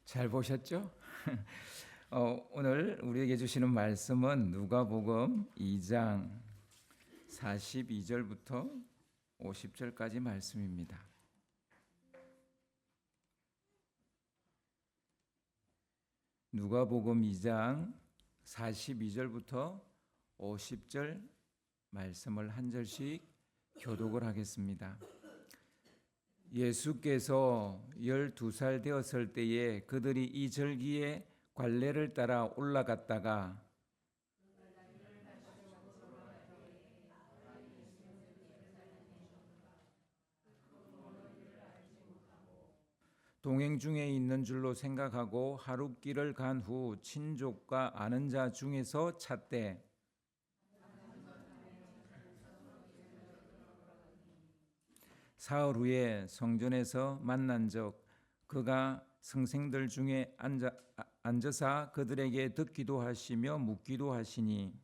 잘 보셨죠? 오늘 우리에게 주시는 말씀은 누가복음 2장 42절부터 50절까지 말씀입니다. 누가복음 2장 42절부터 50절 말씀을 한 절씩 교독을 하겠습니다. 예수께서 12살 되었을 때에 그들이 이 절기에 관례를 따라 올라갔다가 동행 중에 있는 줄로 생각하고 하룻길을 간 후 친족과 아는 자 중에서 찾되 사흘 후에 성전에서 만난 적 그가 성생들 중에 앉아서 그들에게 듣기도 하시며 묻기도 하시니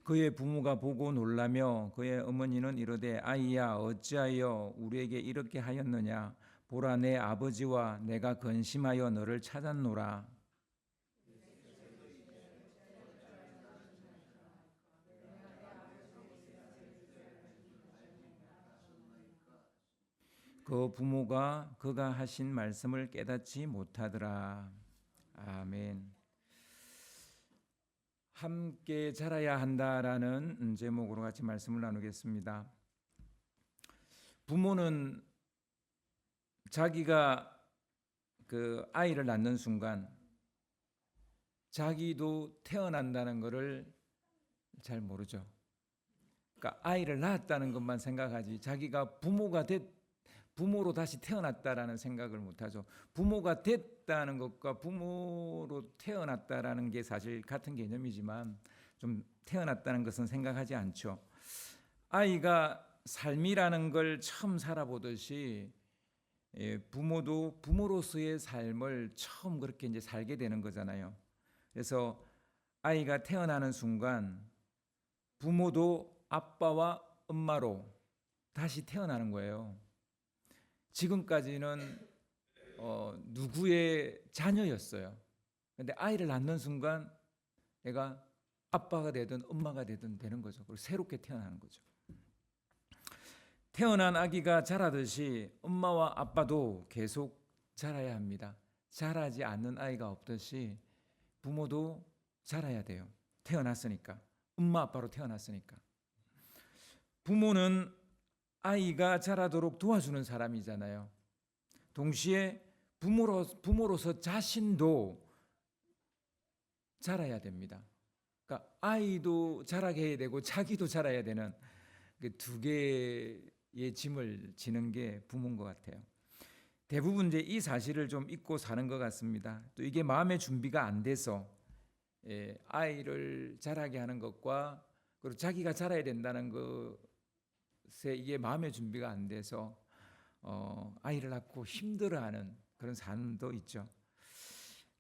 그의 부모가 보고 놀라며 그의 어머니는 이르되 아이야 어찌하여 우리에게 이렇게 하였느냐 보라 내 아버지와 내가 근심하여 너를 찾았노라. 그 부모가 그가 하신 말씀을 깨닫지 못하더라. 아멘. 함께 자라야 한다라는 제목으로 같이 말씀을 나누겠습니다. 부모는 자기가 그 아이를 낳는 순간 자기도 태어난다는 것을 잘 모르죠. 그러니까 아이를 낳았다는 것만 생각하지 자기가 부모로 다시 태어났다라는 생각을 못하죠. 부모가 됐다는 것과 부모로 태어났다라는 게 사실 같은 개념이지만 좀 태어났다는 것은 생각하지 않죠. 아이가 삶이라는 걸 처음 살아보듯이 부모도 부모로서의 삶을 처음 그렇게 이제 살게 되는 거잖아요. 그래서 아이가 태어나는 순간 부모도 아빠와 엄마로 다시 태어나는 거예요. 지금까지는 누구의 자녀였어요. 그런데 아이를 낳는 순간 내가 아빠가 되든 엄마가 되든 되는 거죠. 그리고 새롭게 태어나는 거죠. 태어난 아기가 자라듯이 엄마와 아빠도 계속 자라야 합니다. 자라지 않는 아이가 없듯이 부모도 자라야 돼요. 태어났으니까. 엄마 아빠로 태어났으니까. 부모는 아이가 자라도록 도와주는 사람이잖아요. 동시에 부모로서 자신도 자라야 됩니다. 그러니까 아이도 자라게 해야 되고 자기도 자라야 되는 두 개의 짐을 지는 게 부모인 것 같아요. 대부분 이제 이 사실을 좀 잊고 사는 것 같습니다. 또 이게 마음의 준비가 안 돼서 아이를 자라게 하는 것과 그리고 자기가 자라야 된다는 것에 이게 마음의 준비가 안 돼서 아이를 낳고 힘들어하는 그런 삶도 있죠.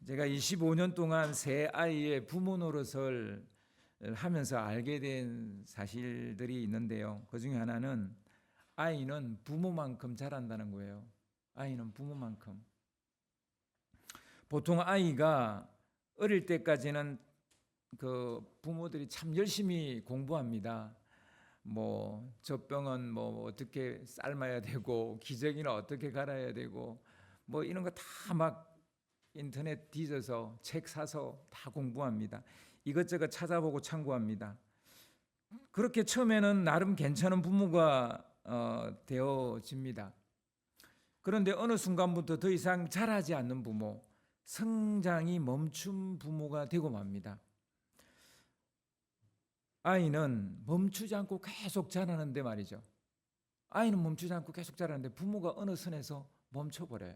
제가 25년 동안 세 아이의 부모 노릇을 하면서 알게 된 사실들이 있는데요. 그 중에 하나는 아이는 부모만큼 자란다는 거예요. 아이는 부모만큼. 보통 아이가 어릴 때까지는 그 부모들이 참 열심히 공부합니다. 뭐 젖병은 뭐 어떻게 삶아야 되고 기저귀는 어떻게 갈아야 되고 뭐 이런 거 다 막 인터넷 뒤져서 책 사서 다 공부합니다. 이것저것 찾아보고 참고합니다. 그렇게 처음에는 나름 괜찮은 부모가 되어집니다. 그런데 어느 순간부터 더 이상 자라지 않는 부모, 성장이 멈춘 부모가 되고 맙니다. 아이는 멈추지 않고 계속 자라는데 말이죠. 아이는 멈추지 않고 계속 자라는데 부모가 어느 선에서 멈춰버려요.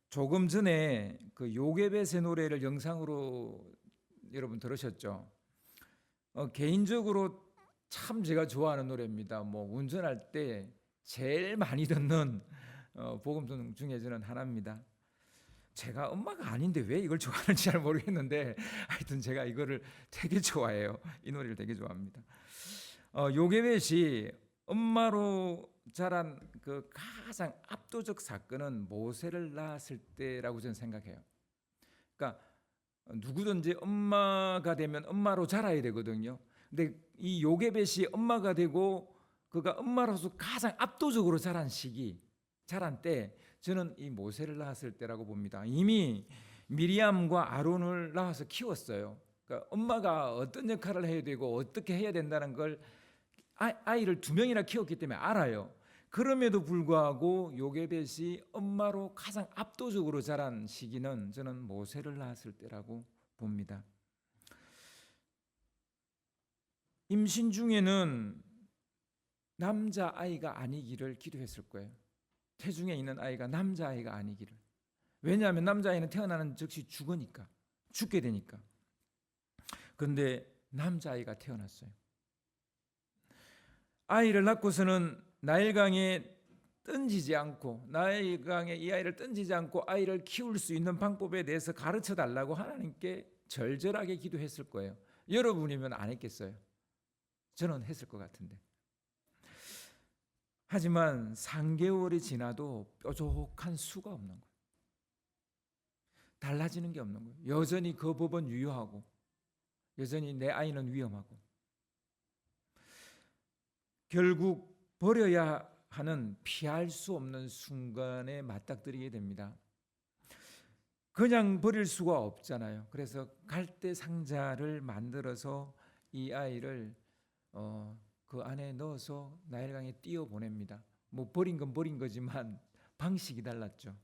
조금 전에 그 요괴벳의 노래를 영상으로 여러분 들으셨죠? 개인적으로 참 제가 좋아하는 노래입니다. 뭐 운전할 때 제일 많이 듣는 복음송 중에 저는 하나입니다. 제가 엄마가 아닌데 왜 이걸 좋아하는지 잘 모르겠는데 하여튼 제가 이거를 되게 좋아해요. 이 노래를 되게 좋아합니다. 요괴벳이 엄마로 자란 그 가장 압도적 사건은 모세를 낳았을 때라고 저는 생각해요. 그러니까 누구든지 엄마가 되면 엄마로 자라야 되거든요. 근데 이 요게벳이 엄마가 되고 그가 엄마로서 가장 압도적으로 자란 때 저는 이 모세를 낳았을 때라고 봅니다. 이미 미리암과 아론을 낳아서 키웠어요. 그러니까 엄마가 어떤 역할을 해야 되고 어떻게 해야 된다는 걸 아이를 2명이나 키웠기 때문에 알아요. 그럼에도 불구하고 요게벳이 엄마로 가장 압도적으로 자란 시기는 저는 모세를 낳았을 때라고 봅니다. 임신 중에는 남자아이가 아니기를 기도했을 거예요. 태중에 있는 아이가 남자아이가 아니기를. 왜냐하면 남자아이는 태어나는 즉시 죽게 되니까. 그런데 남자아이가 태어났어요. 아이를 낳고서는 나일강에 이 아이를 던지지 않고 아이를 키울 수 있는 방법에 대해서 가르쳐 달라고 하나님께 절절하게 기도했을 거예요. 여러분이면 안 했겠어요? 저는 했을 것 같은데. 하지만 3개월이 지나도 뾰족한 수가 없는 거예요. 달라지는 게 없는 거예요. 여전히 그 법은 유효하고 여전히 내 아이는 위험하고 결국 버려야 하는 피할 수 없는 순간에 맞닥뜨리게 됩니다. 그냥 버릴 수가 없잖아요. 그래서 갈대 상자를 만들어서 이 아이를 그 안에 넣어서 나일강에 띄워 보냅니다. 뭐 버린 건 버린 거지만 방식이 달랐죠.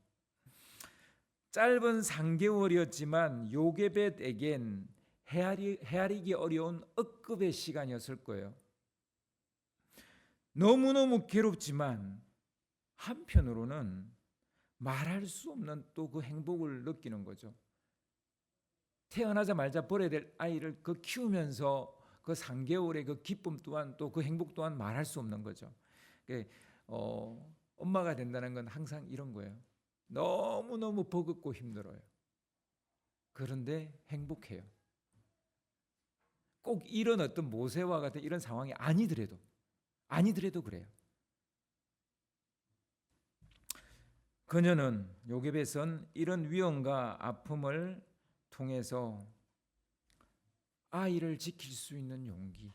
짧은 3개월이었지만 요게벳에겐 헤아리기 어려운 억급의 시간이었을 거예요. 너무너무 괴롭지만 한편으로는 말할 수 없는 또 그 행복을 느끼는 거죠. 태어나자마자 버려야 될 아이를 그 키우면서 그 3개월의 그 기쁨 또한 또 그 행복 또한 말할 수 없는 거죠. 엄마가 된다는 건 항상 이런 거예요. 너무너무 버겁고 힘들어요. 그런데 행복해요. 꼭 이런 어떤 모세와 같은 이런 상황이 아니더라도 그래요. 그녀는 요게벳은 이런 위험과 아픔을 통해서 아이를 지킬 수 있는 용기,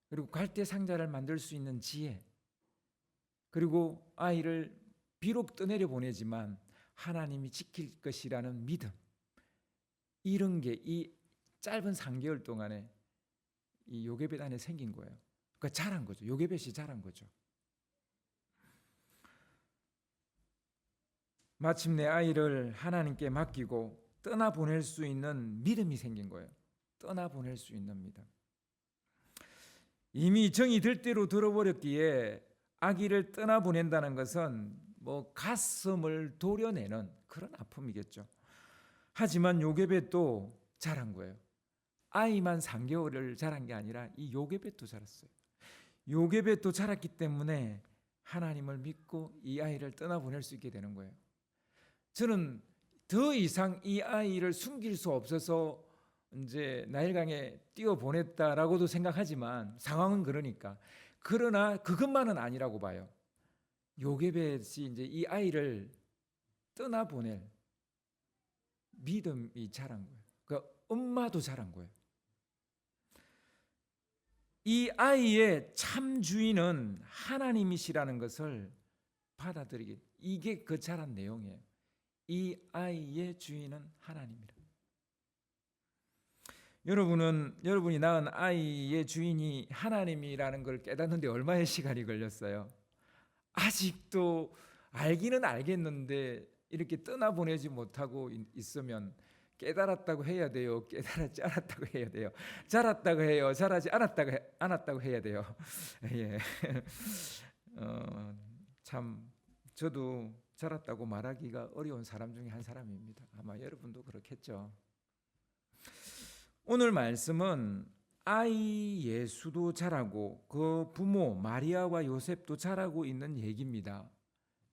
그리고 갈대 상자를 만들 수 있는 지혜, 그리고 아이를 비록 떠내려 보내지만 하나님이 지킬 것이라는 믿음, 이런 게 이 짧은 3개월 동안에 이 요게벳 안에 생긴 거예요. 그러니까 자란 거죠. 요게벳이 자란 거죠. 마침내 아이를 하나님께 맡기고 떠나보낼 수 있는 믿음이 생긴 거예요. 떠나보낼 수 있는 믿음. 이미 정이 들 대로 들어버렸기에 아기를 떠나보낸다는 것은 뭐 가슴을 도려내는 그런 아픔이겠죠. 하지만 요게벳도 자란 거예요. 아이만 3개월을 자란 게 아니라 이 요게벳도 자랐어요. 요게벳도 자랐기 때문에 하나님을 믿고 이 아이를 떠나보낼 수 있게 되는 거예요. 저는 더 이상 이 아이를 숨길 수 없어서 이제 나일강에 띄워 보냈다라고도 생각하지만 상황은 그러니까. 그러나 그것만은 아니라고 봐요. 요게벳이 이제 이 아이를 떠나보낼 믿음이 자란 거예요. 그러니까 엄마도 자란 거예요. 이 아이의 참 주인은 하나님이시라는 것을 받아들이게, 이게 그 자란 내용이에요. 이 아이의 주인은 하나님이라. 여러분이 낳은 아이의 주인이 하나님이라는 걸 깨닫는데 얼마의 시간이 걸렸어요? 아직도 알기는 알겠는데 이렇게 떠나보내지 못하고 있으면 깨달았다고 해야 돼요? 깨달았지 않았다고 해야 돼요? 자랐다고 해요? 자라지 않았다고 해야 돼요? 예. 참 저도 자랐다고 말하기가 어려운 사람 중에 한 사람입니다. 아마 여러분도 그렇겠죠. 오늘 말씀은 아이 예수도 자라고 그 부모 마리아와 요셉도 자라고 있는 얘기입니다.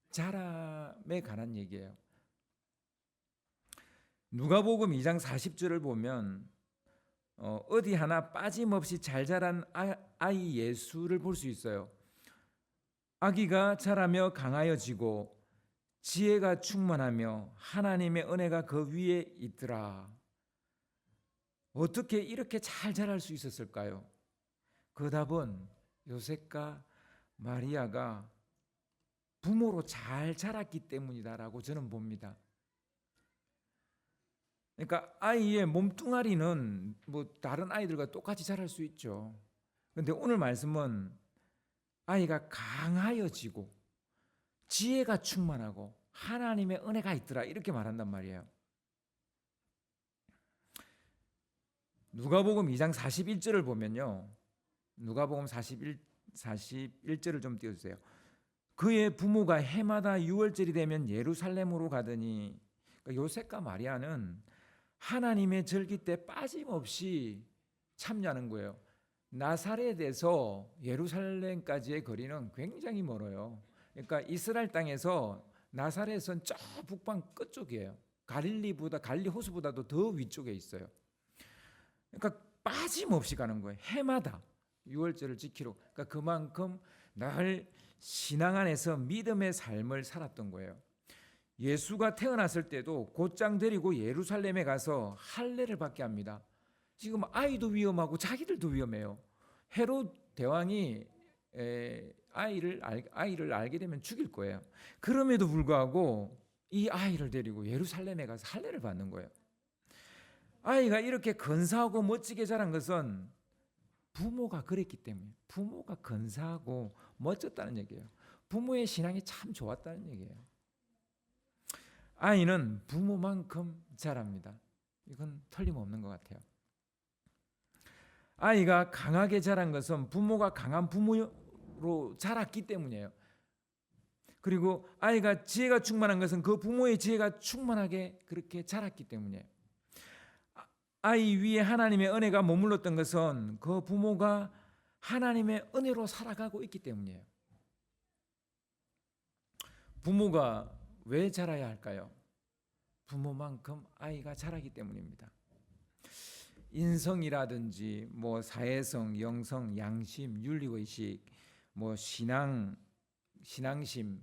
자람에 관한 얘기예요. 누가복음 2장 40절을 보면 어디 하나 빠짐없이 잘 자란 아이 예수를 볼 수 있어요. 아기가 자라며 강하여지고 지혜가 충만하며 하나님의 은혜가 그 위에 있더라. 어떻게 이렇게 잘 자랄 수 있었을까요? 그 답은 요셉과 마리아가 부모로 잘 자랐기 때문이다라고 저는 봅니다. 그러니까 아이의 몸뚱아리는 뭐 다른 아이들과 똑같이 자랄 수 있죠. 그런데 오늘 말씀은 아이가 강하여지고 지혜가 충만하고 하나님의 은혜가 있더라 이렇게 말한단 말이에요. 누가복음 2장 41절을 보면요. 누가복음 41절을 좀 띄워주세요. 그의 부모가 해마다 유월절이 되면 예루살렘으로 가더니, 그러니까 요셉과 마리아는 하나님의 절기 때 빠짐없이 참여하는 거예요. 나사렛에서 예루살렘까지의 거리는 굉장히 멀어요. 그러니까 이스라엘 땅에서 나사렛은 저 북방 끝쪽이에요. 갈릴리 호수보다도 더 위쪽에 있어요. 그러니까 빠짐없이 가는 거예요. 해마다 유월절을 지키러. 그러니까 그만큼 늘 신앙 안에서 믿음의 삶을 살았던 거예요. 예수가 태어났을 때도 곧장 데리고 예루살렘에 가서 할례를 받게 합니다. 지금 아이도 위험하고 자기들도 위험해요. 헤롯 대왕이 아이를 알게 되면 죽일 거예요. 그럼에도 불구하고 이 아이를 데리고 예루살렘에 가서 할례를 받는 거예요. 아이가 이렇게 근사하고 멋지게 자란 것은 부모가 그랬기 때문에, 부모가 근사하고 멋졌다는 얘기예요. 부모의 신앙이 참 좋았다는 얘기예요. 아이는 부모만큼 자랍니다. 이건 틀림없는 것 같아요. 아이가 강하게 자란 것은 부모가 강한 부모로 자랐기 때문이에요. 그리고 아이가 지혜가 충만한 것은 그 부모의 지혜가 충만하게 그렇게 자랐기 때문이에요. 아이 위에 하나님의 은혜가 머물렀던 것은 그 부모가 하나님의 은혜로 살아가고 있기 때문이에요. 부모가 왜 자라야 할까요? 부모만큼 아이가 자라기 때문입니다. 인성이라든지 뭐 사회성, 영성, 양심, 윤리의식, 뭐 신앙심,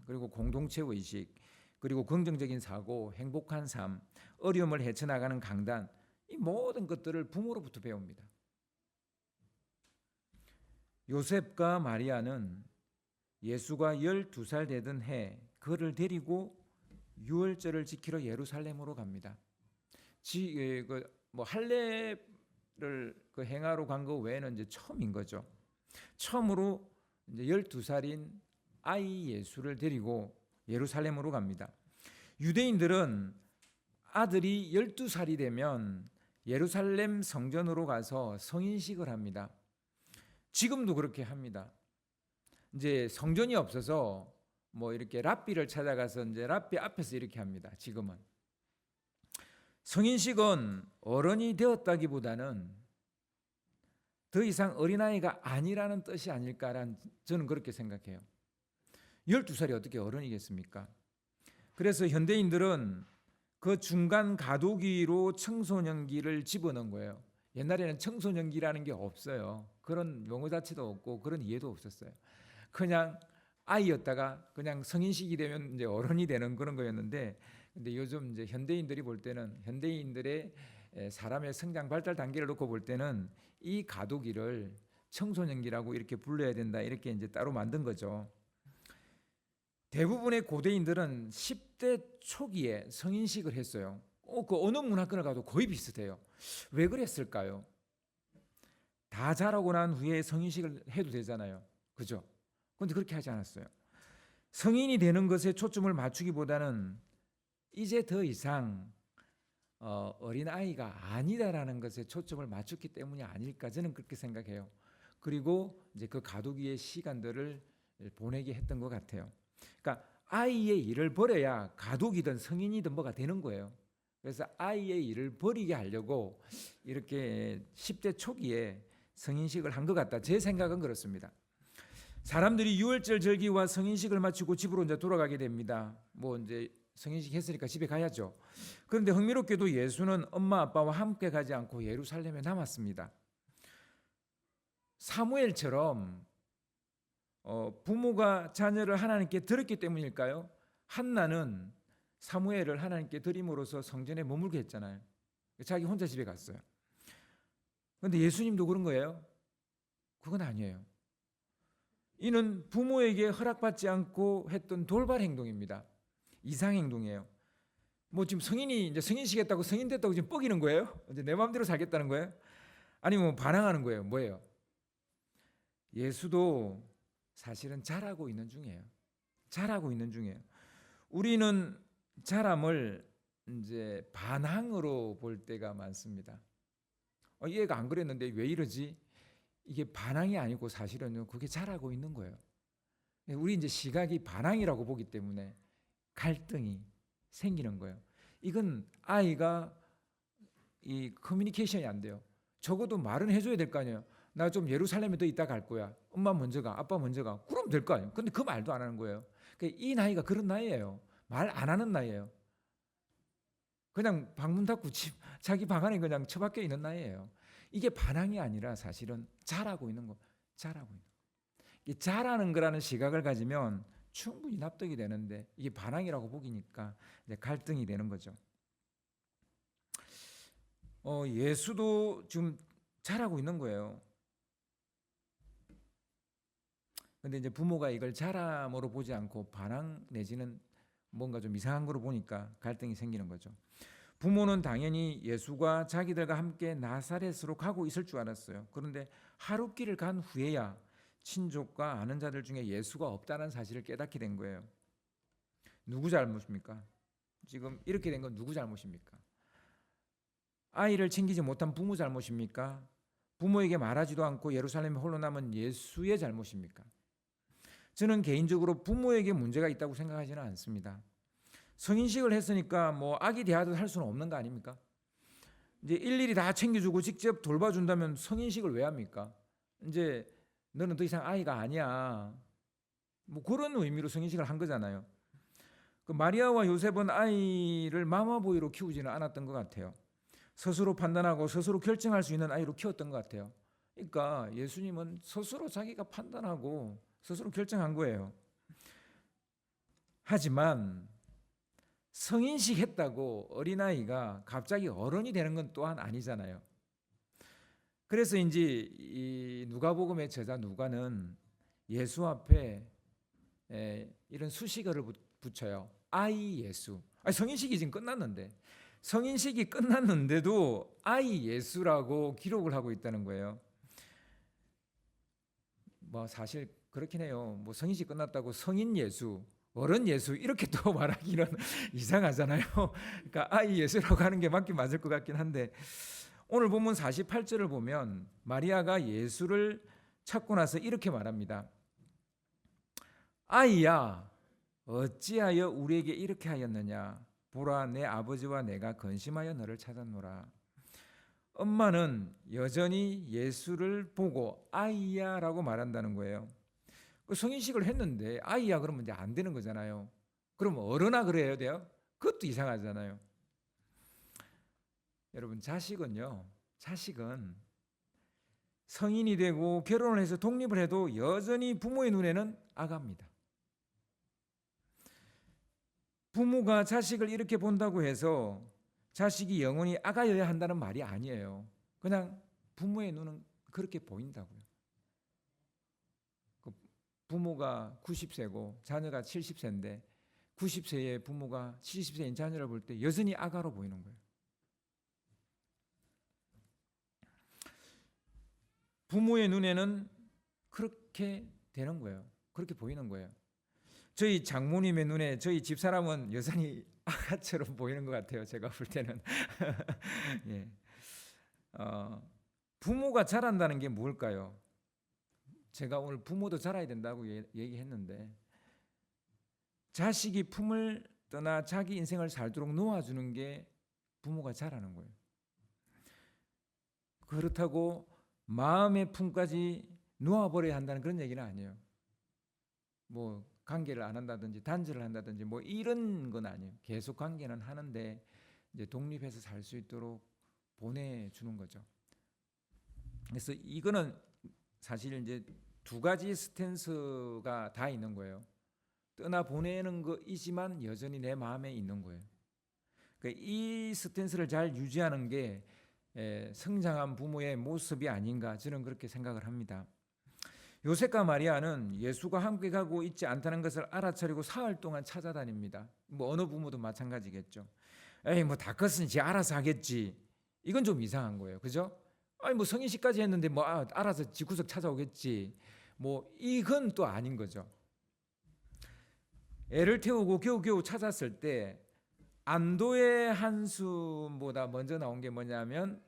그리고 공동체의식, 그리고 긍정적인 사고, 행복한 삶, 어려움을 헤쳐나가는 강단, 이 모든 것들을 부모로부터 배웁니다. 요셉과 마리아는 예수가 12살 되던 해 그를 데리고 유월절을 지키러 예루살렘으로 갑니다. 할례를 행하러 간 거 외에는 이제 처음인 거죠. 처음으로 이제 12살인 아이 예수를 데리고 예루살렘으로 갑니다. 유대인들은 아들이 12살이 되면 예루살렘 성전으로 가서 성인식을 합니다. 지금도 그렇게 합니다. 이제 성전이 없어서 뭐 이렇게 랍비를 찾아가서 이제 랍비 앞에서 이렇게 합니다. 지금은 성인식은 어른이 되었다기보다는 더 이상 어린아이가 아니라는 뜻이 아닐까라는 저는 그렇게 생각해요. 12살이 어떻게 어른이겠습니까? 그래서 현대인들은 그 중간 가도기로 청소년기를 집어넣은 거예요. 옛날에는 청소년기라는 게 없어요. 그런 용어 자체도 없고 그런 이해도 없었어요. 그냥 아이였다가 그냥 성인식이 되면 이제 어른이 되는 그런 거였는데, 근데 요즘 이제 현대인들이 볼 때는, 현대인들의 사람의 성장 발달 단계를 놓고 볼 때는 이 가도기를 청소년기라고 이렇게 불러야 된다, 이렇게 이제 따로 만든 거죠. 대부분의 고대인들은 10대 초기에 성인식을 했어요. 그 어느 문화권을 가도 거의 비슷해요. 왜 그랬을까요? 다 자라고 난 후에 성인식을 해도 되잖아요. 그죠? 그런데 그렇게 하지 않았어요. 성인이 되는 것에 초점을 맞추기보다는 이제 더 이상 어린아이가 아니다라는 것에 초점을 맞췄기 때문이 아닐까, 저는 그렇게 생각해요. 그리고 이제 그 가두기의 시간들을 보내게 했던 것 같아요. 그러니까 아이의 일을 버려야 가독이든 성인이든 뭐가 되는 거예요. 그래서 아이의 일을 버리게 하려고 이렇게 10대 초기에 성인식을 한 것 같다. 제 생각은 그렇습니다. 사람들이 유월절 절기와 성인식을 마치고 집으로 이제 돌아가게 됩니다. 뭐 이제 성인식 했으니까 집에 가야죠. 그런데 흥미롭게도 예수는 엄마 아빠와 함께 가지 않고 예루살렘에 남았습니다. 사무엘처럼 부모가 자녀를 하나님께 드렸기 때문일까요? 한나는 사무엘을 하나님께 드림으로써 성전에 머물게 했잖아요. 자기 혼자 집에 갔어요. 그런데 예수님도 그런 거예요? 그건 아니에요. 이는 부모에게 허락받지 않고 했던 돌발 행동입니다. 이상 행동이에요. 뭐 지금 성인이 이제 성인시겠다고 성인 됐다고 지금 뻐기는 거예요? 이제 내 마음대로 살겠다는 거예요? 아니면 반항하는 거예요? 뭐예요? 예수도 사실은 잘하고 있는 중이에요. 잘하고 있는 중이에요. 우리는 자람을 이제 반항으로 볼 때가 많습니다. 얘가 안 그랬는데 왜 이러지? 이게 반항이 아니고 사실은요, 그게 잘하고 있는 거예요. 우리 이제 시각이 반항이라고 보기 때문에 갈등이 생기는 거예요. 이건 아이가 이 커뮤니케이션이 안 돼요. 적어도 말은 해줘야 될 거 아니에요. 나 좀 예루살렘에 더 있다 갈 거야. 엄마 먼저 가, 아빠 먼저 가. 그럼 될 거 아니에요. 근데 그 말도 안 하는 거예요. 이 나이가 그런 나이예요. 말 안 하는 나이예요. 그냥 방문 닫고 자기 방 안에 그냥 처박혀 있는 나이예요. 이게 반항이 아니라 사실은 잘하고 있는 거, 잘하고 있는 거. 이 잘하는 거라는 시각을 가지면 충분히 납득이 되는데 이게 반항이라고 보기니까 이제 갈등이 되는 거죠. 예수도 지금 잘하고 있는 거예요. 근데 이제 부모가 이걸 잘함으로 보지 않고 반항 내지는 뭔가 좀 이상한 거로 보니까 갈등이 생기는 거죠. 부모는 당연히 예수가 자기들과 함께 나사렛으로 가고 있을 줄 알았어요. 그런데 하룻길을 간 후에야 친족과 아는 자들 중에 예수가 없다는 사실을 깨닫게 된 거예요. 누구 잘못입니까? 지금 이렇게 된 건 누구 잘못입니까? 아이를 챙기지 못한 부모 잘못입니까? 부모에게 말하지도 않고 예루살렘에 홀로 남은 예수의 잘못입니까? 저는 개인적으로 부모에게 문제가 있다고 생각하지는 않습니다. 성인식을 했으니까 뭐 아기 대하듯 할 수는 없는 거 아닙니까? 이제 일일이 다 챙겨주고 직접 돌봐준다면 성인식을 왜 합니까? 이제 너는 더 이상 아이가 아니야. 뭐 그런 의미로 성인식을 한 거잖아요. 그 마리아와 요셉은 아이를 마마보이로 키우지는 않았던 것 같아요. 스스로 판단하고 스스로 결정할 수 있는 아이로 키웠던 것 같아요. 그러니까 예수님은 스스로 자기가 판단하고 스스로 결정한 거예요. 하지만 성인식 했다고 어린아이가 갑자기 어른이 되는 건 또한 아니잖아요. 그래서 이 누가복음의 저자 누가는 예수 앞에 이런 수식어를 붙여요. 아이 예수. 성인식이 지금 끝났는데 성인식이 끝났는데도 아이 예수라고 기록을 하고 있다는 거예요. 뭐 사실 그렇긴 해요. 뭐 성인식 끝났다고 성인 예수, 어른 예수 이렇게 또 말하기는 이상하잖아요. 그러니까 아이 예수라고 하는 게 맞긴 맞을 것 같긴 한데 오늘 본문 48절을 보면 마리아가 예수를 찾고 나서 이렇게 말합니다. 아이야, 어찌하여 우리에게 이렇게 하였느냐? 보라, 내 아버지와 내가 근심하여 너를 찾았노라. 엄마는 여전히 예수를 보고 아이야라고 말한다는 거예요. 그 성인식을 했는데 아이야 그러면 이제 안 되는 거잖아요. 그럼 어른아 그래야 돼요? 그것도 이상하잖아요. 여러분 자식은 성인이 되고 결혼을 해서 독립을 해도 여전히 부모의 눈에는 아가입니다. 부모가 자식을 이렇게 본다고 해서 자식이 영원히 아가여야 한다는 말이 아니에요. 그냥 부모의 눈은 그렇게 보인다고요. 부모가 90세고 자녀가 70세인데 90세의 부모가 70세인 자녀를 볼 때 여전히 아가로 보이는 거예요. 부모의 눈에는 그렇게 되는 거예요. 그렇게 보이는 거예요. 저희 장모님의 눈에 저희 집사람은 여전히 아가처럼 보이는 것 같아요. 제가 볼 때는. 예. 부모가 자란다는 게 뭘까요? 제가 오늘 부모도 자라야 된다고 얘기했는데 자식이 품을 떠나 자기 인생을 살도록 놓아주는 게 부모가 자라는 거예요. 그렇다고 마음의 품까지 놓아버려야 한다는 그런 얘기는 아니에요. 뭐 관계를 안 한다든지 단절을 한다든지 뭐 이런 건 아니에요. 계속 관계는 하는데 이제 독립해서 살 수 있도록 보내주는 거죠. 그래서 이거는 사실 이제 두 가지 스탠스가 다 있는 거예요. 떠나 보내는 거이지만 여전히 내 마음에 있는 거예요. 그러니까 이 스탠스를 잘 유지하는 게 성장한 부모의 모습이 아닌가 저는 그렇게 생각을 합니다. 요셉과 마리아는 예수가 함께 가고 있지 않다는 것을 알아차리고 사흘 동안 찾아다닙니다. 뭐 어느 부모도 마찬가지겠죠. 에이 뭐 다 컸으니 지 알아서 하겠지. 이건 좀 이상한 거예요. 그죠? 아니 뭐 성인식까지 했는데 뭐 알아서 지 구석 찾아오겠지. 뭐 이건 또 아닌 거죠. 애를 태우고 겨우겨우 찾았을 때 안도의 한숨보다 먼저 나온 게 뭐냐면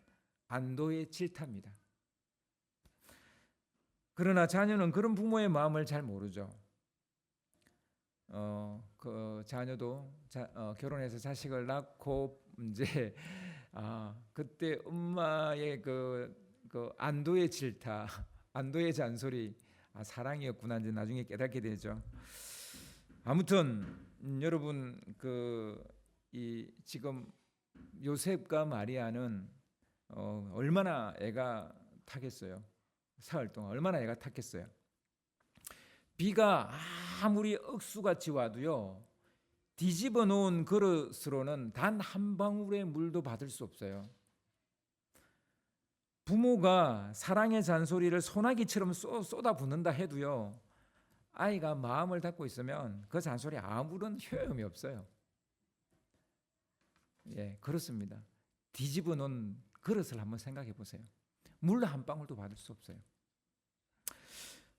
안도의 질타입니다. 그러나 자녀는 그런 부모의 마음을 잘 모르죠. 그 자녀도 결혼해서 자식을 낳고 이제 그때 엄마의 그 안도의 질타, 안도의 잔소리, 사랑이었구나 이제 나중에 깨닫게 되죠. 아무튼 여러분 이 지금 요셉과 마리아는 얼마나 애가 타겠어요. 사흘 동안 얼마나 애가 탔겠어요. 비가 아무리 억수같이 와도요 뒤집어 놓은 그릇으로는 단 한 방울의 물도 받을 수 없어요. 부모가 사랑의 잔소리를 소나기처럼 쏟아붓는다 해도요 아이가 마음을 닫고 있으면 그 잔소리 아무런 효용이 없어요. 예, 그렇습니다. 뒤집어 놓은 그릇을 한번 생각해 보세요. 물 한 방울도 받을 수 없어요.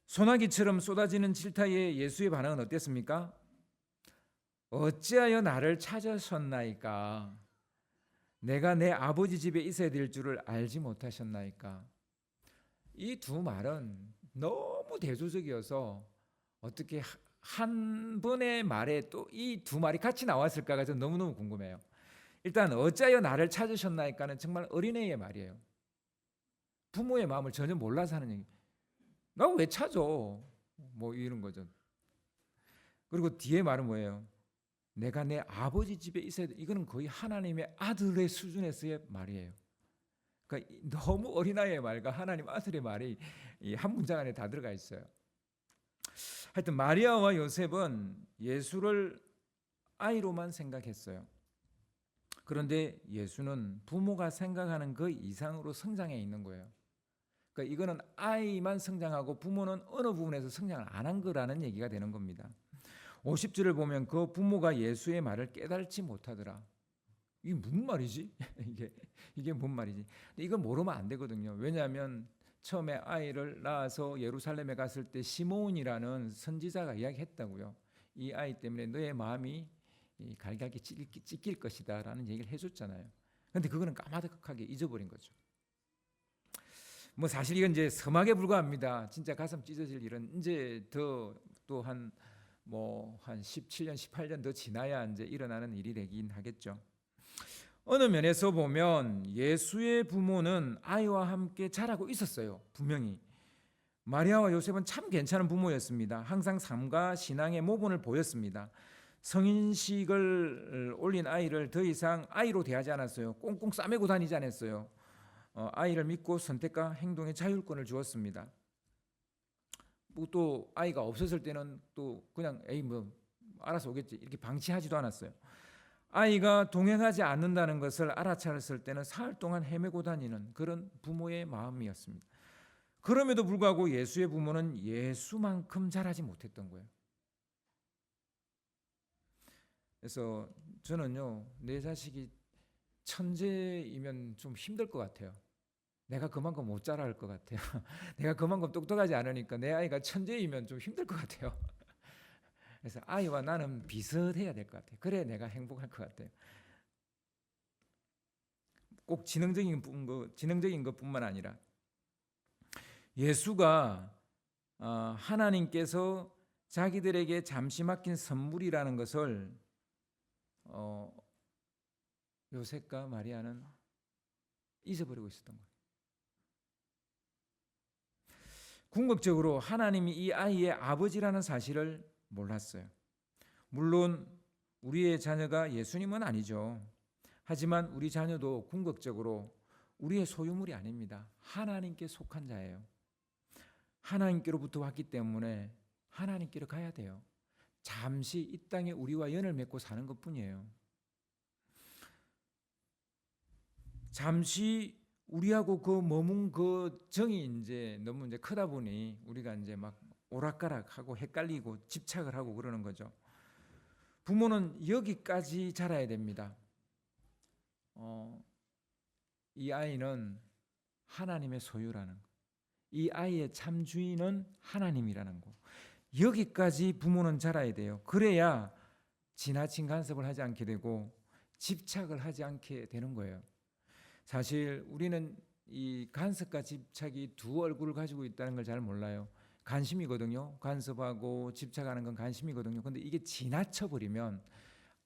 소나기처럼 쏟아지는 질타에 예수의 반응은 어땠습니까? 어찌하여 나를 찾으셨나이까? 내가 내 아버지 집에 있어야 될 줄을 알지 못하셨나이까? 이 두 말은 너무 대조적이어서 어떻게 한 번의 말에 또 이 두 말이 같이 나왔을까가 전 너무너무 궁금해요. 일단 어찌하여 나를 찾으셨나이까는 정말 어린애의 말이에요. 부모의 마음을 전혀 몰라서 하는 얘기. 나 왜 찾아? 뭐 이런 거죠. 그리고 뒤에 말은 뭐예요? 내가 내 아버지 집에 있어야 돼. 이거는 거의 하나님의 아들의 수준에서의 말이에요. 그러니까 너무 어린아이의 말과 하나님 아들의 말이 한 문장 안에 다 들어가 있어요. 하여튼 마리아와 요셉은 예수를 아이로만 생각했어요. 그런데 예수는 부모가 생각하는 그 이상으로 성장해 있는 거예요. 그러니까 이거는 아이만 성장하고 부모는 어느 부분에서 성장을 안 한 거라는 얘기가 되는 겁니다. 50절을 보면 그 부모가 예수의 말을 깨달지 못하더라. 이게 무슨 말이지? 이게 뭔 말이지? 이걸 모르면 안 되거든요. 왜냐하면 처음에 아이를 낳아서 예루살렘에 갔을 때 시몬이라는 선지자가 이야기했다고요. 이 아이 때문에 너의 마음이 갈갈기 찢길 것이다 라는 얘기를 해줬잖아요. 그런데 그거는 까마득하게 잊어버린 거죠. 뭐 사실 이건 이제 서막에 불과합니다. 진짜 가슴 찢어질 일은 이제 또 한 17년, 18년 더 지나야 이제 일어나는 일이 되긴 하겠죠. 어느 면에서 보면 예수의 부모는 아이와 함께 자라고 있었어요. 분명히. 마리아와 요셉은 참 괜찮은 부모였습니다. 항상 삶과 신앙의 모본을 보였습니다. 성인식을 올린 아이를 더 이상 아이로 대하지 않았어요. 꽁꽁 싸매고 다니지 않았어요. 아이를 믿고 선택과 행동의 자율권을 주었습니다. 또 아이가 없었을 때는 또 그냥 에이 뭐 알아서 오겠지 이렇게 방치하지도 않았어요. 아이가 동행하지 않는다는 것을 알아차렸을 때는 사흘 동안 헤매고 다니는 그런 부모의 마음이었습니다. 그럼에도 불구하고 예수의 부모는 예수만큼 잘하지 못했던 거예요. 그래서 저는요 내 자식이 천재이면 좀 힘들 것 같아요. 내가 그만큼 못 자랄 것 같아요. 내가 그만큼 똑똑하지 않으니까 내 아이가 천재이면 좀 힘들 것 같아요. 그래서 아이와 나는 비슷해야 될 것 같아요. 그래 내가 행복할 것 같아요. 꼭 지능적인 것뿐만 아니라 예수가 하나님께서 자기들에게 잠시 맡긴 선물이라는 것을 요셉과 마리아는 잊어버리고 있었던 거예요. 궁극적으로 하나님이 이 아이의 아버지라는 사실을 몰랐어요. 물론 우리의 자녀가 예수님은 아니죠. 하지만 우리 자녀도 궁극적으로 우리의 소유물이 아닙니다. 하나님께 속한 자예요. 하나님께로부터 왔기 때문에 하나님께로 가야 돼요. 잠시 이 땅에 우리와 연을 맺고 사는 것뿐이에요. 잠시 우리하고 그 머문 그 정이 이제 너무 이제 크다 보니 우리가 이제 막 오락가락하고 헷갈리고 집착을 하고 그러는 거죠. 부모는 여기까지 자라야 됩니다. 이 아이는 하나님의 소유라는 거. 이 아이의 참 주인은 하나님이라는 거. 여기까지 부모는 자라야 돼요. 그래야 지나친 간섭을 하지 않게 되고 집착을 하지 않게 되는 거예요. 사실 우리는 이 간섭과 집착이 두 얼굴을 가지고 있다는 걸 잘 몰라요. 관심이거든요. 간섭하고 집착하는 건 관심이거든요. 근데 이게 지나쳐 버리면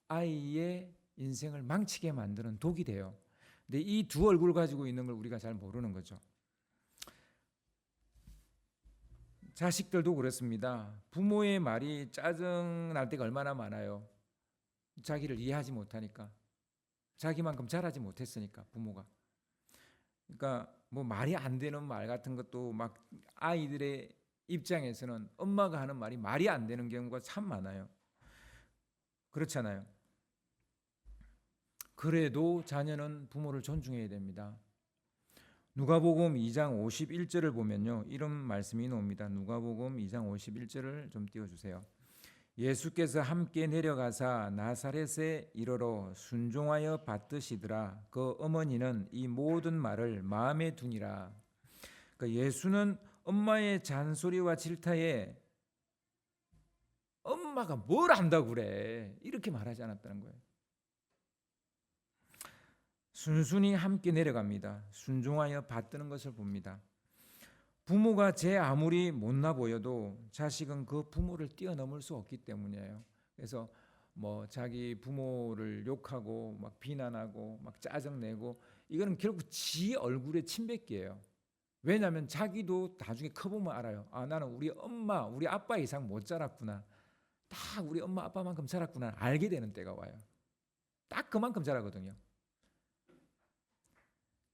아이의 인생을 망치게 만드는 독이 돼요. 근데 이 두 얼굴을 가지고 있는 걸 우리가 잘 모르는 거죠. 자식들도 그렇습니다. 부모의 말이 짜증 날 때가 얼마나 많아요. 자기를 이해하지 못하니까. 자기만큼 잘하지 못했으니까 부모가. 그러니까 뭐 말이 안 되는 말 같은 것도 막 아이들의 입장에서는 엄마가 하는 말이 안 되는 경우가 참 많아요. 그렇잖아요. 그래도 자녀는 부모를 존중해야 됩니다. 누가복음 2장 51절을 보면요, 이런 말씀이 나옵니다. 누가복음 2장 51절을 좀 띄워주세요. 예수께서 함께 내려가사 나사렛에 이르러 순종하여 받드시더라. 그 어머니는 이 모든 말을 마음에 두니라. 그러니까 예수는 엄마의 잔소리와 질타에 엄마가 뭘 안다고 그래 이렇게 말하지 않았다는 거예요. 순순히 함께 내려갑니다. 순종하여 받드는 것을 봅니다. 부모가 제 아무리 못나 보여도 자식은 그 부모를 뛰어넘을 수 없기 때문이에요. 그래서 뭐 자기 부모를 욕하고 막 비난하고 막 짜증내고 이거는 결국 지 얼굴에 침뱉기예요. 왜냐하면 자기도 나중에 커보면 알아요. 아, 나는 우리 엄마 우리 아빠 이상 못 자랐구나. 딱 우리 엄마 아빠만큼 자랐구나 알게 되는 때가 와요. 딱 그만큼 자라거든요.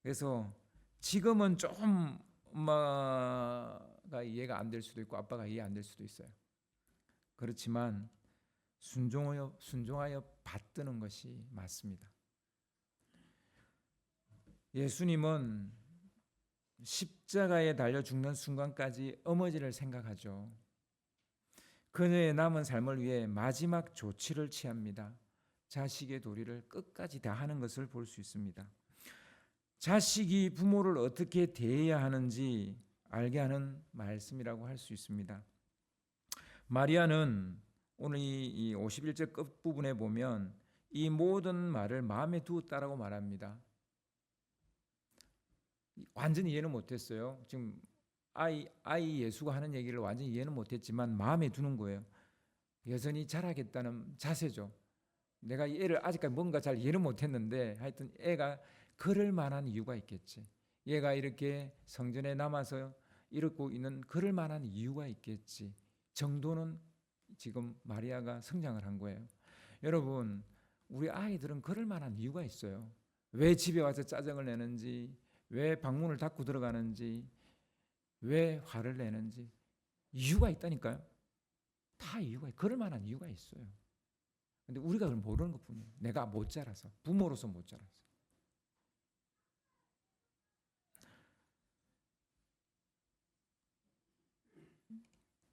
그래서 지금은 조금 엄마가 이해가 안 될 수도 있고 아빠가 이해 안 될 수도 있어요. 그렇지만 순종하여 받드는 것이 맞습니다. 예수님은 십자가에 달려 죽는 순간까지 어머니를 생각하죠. 그녀의 남은 삶을 위해 마지막 조치를 취합니다. 자식의 도리를 끝까지 다하는 것을 볼 수 있습니다. 자식이 부모를 어떻게 대해야 하는지 알게 하는 말씀이라고 할 수 있습니다. 마리아는 오늘 이 51절 끝부분에 보면 이 모든 말을 마음에 두었다라고 말합니다. 완전히 이해는 못했어요. 지금 아이 예수가 하는 얘기를 완전히 이해는 못했지만 마음에 두는 거예요. 여전히 잘하겠다는 자세죠. 내가 얘를 아직까지 뭔가 잘 이해는 못했는데 하여튼 애가 그럴 만한 이유가 있겠지. 얘가 이렇게 성전에 남아서 이러고 있는 그럴 만한 이유가 있겠지. 정도는 지금 마리아가 성장을 한 거예요. 여러분, 우리 아이들은 그럴 만한 이유가 있어요. 왜 집에 와서 짜증을 내는지, 왜 방문을 닫고 들어가는지, 왜 화를 내는지 이유가 있다니까요. 다 이유가 그럴 만한 이유가 있어요. 근데 우리가 그걸 모르는 것뿐이에요. 내가 못 자라서, 부모로서 못 자라서.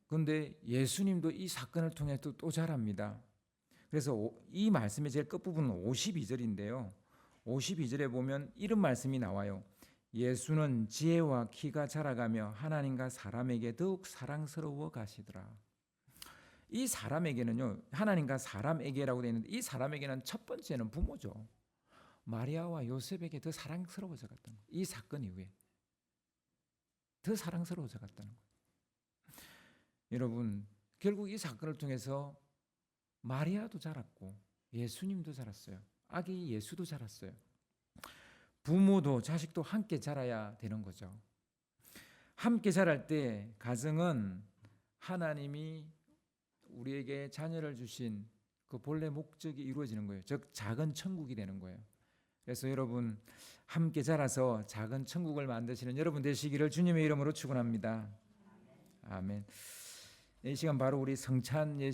그런데 예수님도 이 사건을 통해 또 자랍니다. 그래서 이 말씀의 제일 끝부분은 52절인데요. 52절에 보면 이런 말씀이 나와요. 예수는 지혜와 키가 자라가며 하나님과 사람에게 더욱 사랑스러워 가시더라. 이 사람에게는요, 하나님과 사람에게라고 되어 있는데 이 사람에게는 첫 번째는 부모죠. 마리아와 요셉에게 더 사랑스러워져 갔다는 거예요. 이 사건 이후에 더 사랑스러워져 갔다는 거예요. 여러분, 결국 이 사건을 통해서 마리아도 자랐고 예수님도 자랐어요. 아기 예수도 자랐어요. 부모도 자식도 함께 자라야 되는 거죠. 함께 자랄 때 가정은 하나님이 우리에게 자녀를 주신 그 본래 목적이 이루어지는 거예요. 즉 작은 천국이 되는 거예요. 그래서 여러분 함께 자라서 작은 천국을 만드시는 여러분 되시기를 주님의 이름으로 축원합니다. 아멘. 이 시간 바로 우리 성찬 예식